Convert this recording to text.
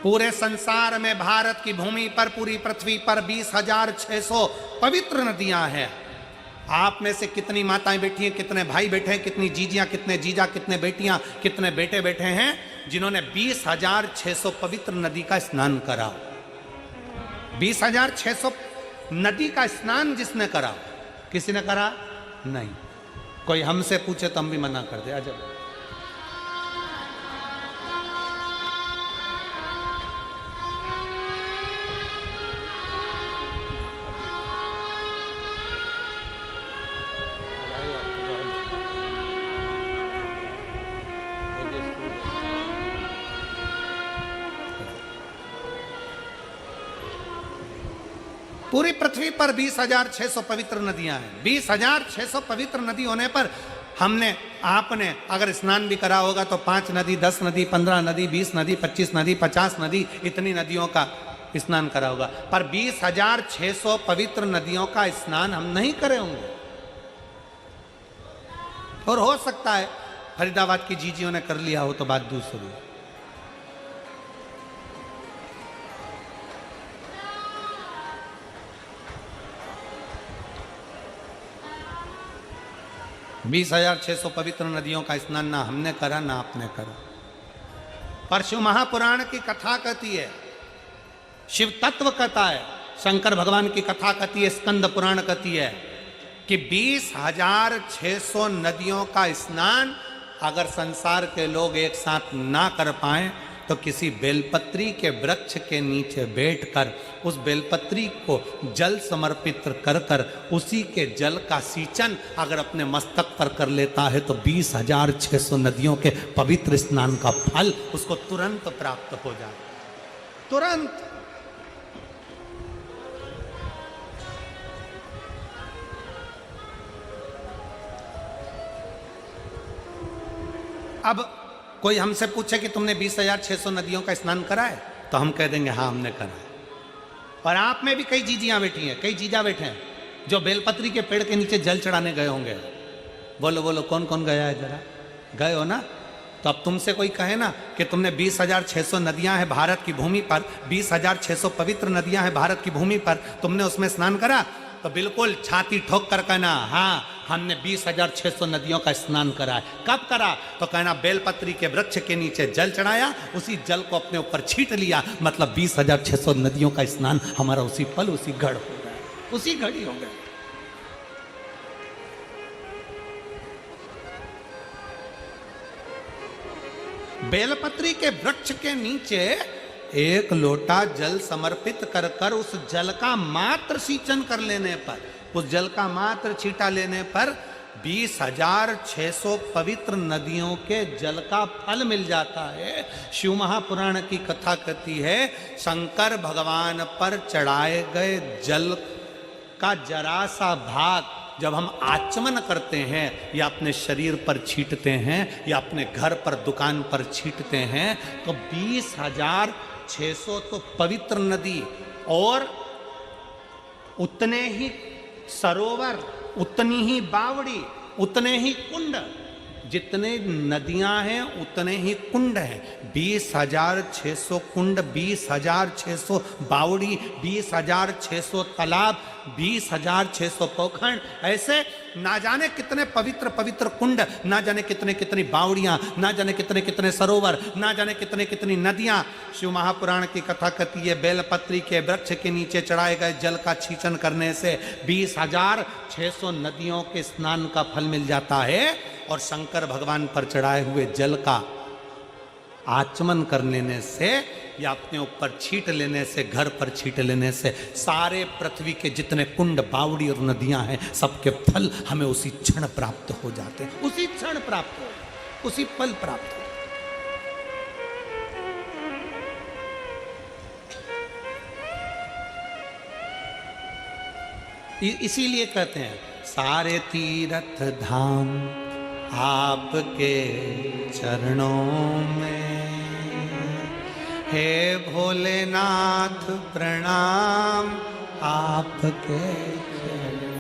पूरे संसार में भारत की भूमि पर, पूरी पृथ्वी पर 20,600 पवित्र नदियां हैं। आप में से कितनी माताएं बैठी हैं, कितने भाई बैठे हैं, कितनी जीजियां, कितने जीजा, कितने बेटियां, कितने बेटे बैठे हैं जिन्होंने 20,600 पवित्र नदी का स्नान करा? 20,600 नदी का स्नान जिसने करा, किसी ने करा नहीं। कोई हमसे पूछे तो हम भी मना कर दे। अजब। पूरी पृथ्वी पर 20,600 पवित्र नदियां हैं। 20,600 पवित्र नदी होने पर हमने, आपने अगर स्नान भी करा होगा तो 5 नदी, 10 नदी, 15 नदी, 20 नदी, 25 नदी, 50 नदी, इतनी नदियों का स्नान करा होगा। पर 20,600 पवित्र नदियों का स्नान हम नहीं करे होंगे। और हो सकता है फरीदाबाद की जीजियों ने कर लिया हो तो बात दूसरी। 20,600 पवित्र नदियों का स्नान ना हमने करा ना आपने करा। पर शिव महापुराण की कथा कहती है, शिव तत्व कहता है, शंकर भगवान की कथा कहती है, स्कंद पुराण कहती है कि 20,600 नदियों का स्नान अगर संसार के लोग एक साथ ना कर पाए तो किसी बेलपत्री के वृक्ष के नीचे बैठकर उस बेलपत्री को जल समर्पित कर कर उसी के जल का सींचन अगर अपने मस्तक पर कर लेता है तो 20,600 नदियों के पवित्र स्नान का फल उसको तुरंत प्राप्त हो जाए। तुरंत। अब कोई हमसे पूछे कि तुमने 20,600 नदियों का स्नान करा है तो हम कह देंगे हाँ हमने करा है। और आप में भी कई जीजियां बैठी हैं, कई जीजा बैठे हैं जो बेलपत्री के पेड़ के नीचे जल चढ़ाने गए होंगे। बोलो बोलो कौन कौन गया है, जरा गए हो ना? तो अब तुमसे कोई कहे ना कि तुमने 20,600 नदियां हैं भारत की भूमि पर, 20,600 पवित्र नदियां हैं भारत की भूमि पर, तुमने उसमें स्नान करा? तो बिल्कुल छाती ठोक कर कहना हाँ हमने 20,600 नदियों का स्नान करा है। कब करा? तो कहना बेलपत्री के वृक्ष के नीचे जल चढ़ाया, उसी जल को अपने ऊपर छींट लिया, मतलब 20,600 नदियों का स्नान हमारा उसी पल उसी घड़ हो गया, उसी घड़ी हो गया। बेलपत्री के वृक्ष के नीचे एक लोटा जल समर्पित कर कर उस जल का मात्र सींचन कर लेने पर, उस जल का मात्र छींटा लेने पर 20,600 पवित्र नदियों के जल का फल मिल जाता है। शिव महापुराण की कथा कहती है शंकर भगवान पर चढ़ाए गए जल का जरा सा भाग जब हम आचमन करते हैं या अपने शरीर पर छींटते हैं या अपने घर पर दुकान पर छींटते हैं तो 20,600 तो पवित्र नदी और उतने ही सरोवर, उतनी ही बावड़ी, उतने ही कुंड, जितने नदियां हैं उतने ही कुंड हैं। 20,600 कुंड, 20,600 बावड़ी, 20,600 तालाब, 20,600 पोखर, ऐसे ना जाने कितने पवित्र पवित्र कुंड, ना जाने कितने कितनी बावड़ियां, ना जाने कितने कितने सरोवर, ना जाने कितने कितनी नदियां। शिव महापुराण की कथा कहती है बेलपत्री के वृक्ष के नीचे चढ़ाए गए जल का छींचन करने से 20,600 नदियों के स्नान का फल मिल जाता है और शंकर भगवान पर चढ़ाए हुए जल का आचमन कर लेने से या अपने ऊपर छींट लेने से, घर पर छींट लेने से सारे पृथ्वी के जितने कुंड, बावड़ी और नदियां हैं सबके फल हमें उसी क्षण प्राप्त हो जाते हैं, उसी क्षण प्राप्त हो, उसी पल प्राप्त हो। इसीलिए कहते हैं सारे तीर्थ धाम आपके चरणों में, हे भोलेनाथ प्रणाम आपके